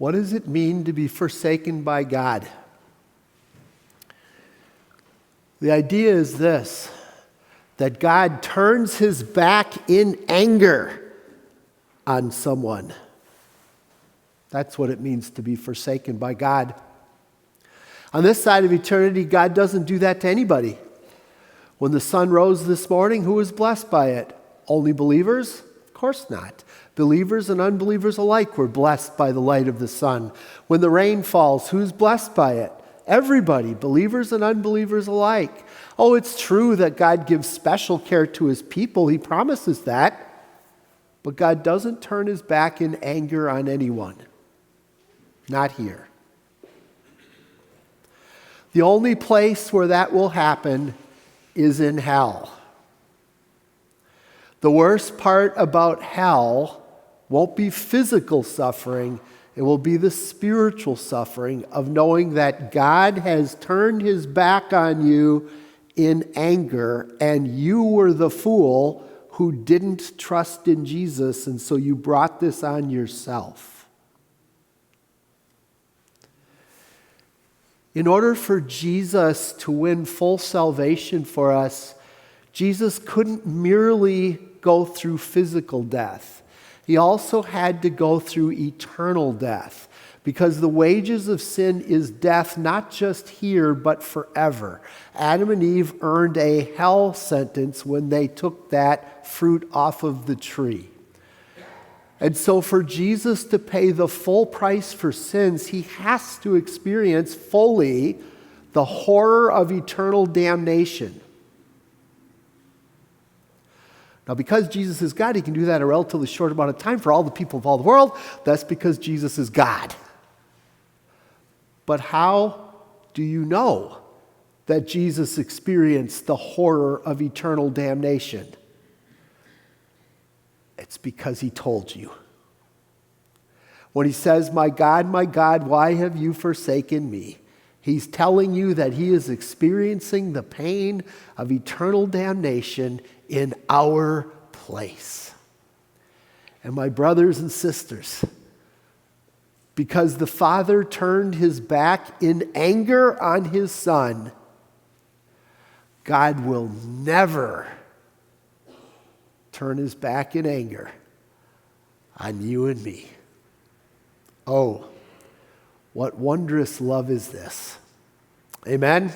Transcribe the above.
What does it mean to be forsaken by God? The idea is this, that God turns his back in anger on someone. That's what it means to be forsaken by God. On this side of eternity, God doesn't do that to anybody. When the sun rose this morning, who was blessed by it? Only believers? Of course not. Believers and unbelievers alike were blessed by the light of the sun. When the rain falls, who's blessed by it? Everybody, believers and unbelievers alike. Oh, it's true that God gives special care to his people. He promises that. But God doesn't turn his back in anger on anyone. Not here. The only place where that will happen is in hell. The worst part about hell won't be physical suffering. It will be the spiritual suffering of knowing that God has turned his back on you in anger, and you were the fool who didn't trust in Jesus, and so you brought this on yourself. In order for Jesus to win full salvation for us, Jesus couldn't merely go through physical death. He also had to go through eternal death, because the wages of sin is death, not just here, but forever. Adam and Eve earned a hell sentence when they took that fruit off of the tree. And so for Jesus to pay the full price for sins, he has to experience fully the horror of eternal damnation. Now, because Jesus is God, he can do that in a relatively short amount of time for all the people of all the world. That's because Jesus is God. But how do you know that Jesus experienced the horror of eternal damnation? It's because he told you. When he says, my God, why have you forsaken me?" He's telling you that he is experiencing the pain of eternal damnation in our place. And my brothers and sisters, because the Father turned his back in anger on his Son, God will never turn his back in anger on you and me. Oh, what wondrous love is this. Amen?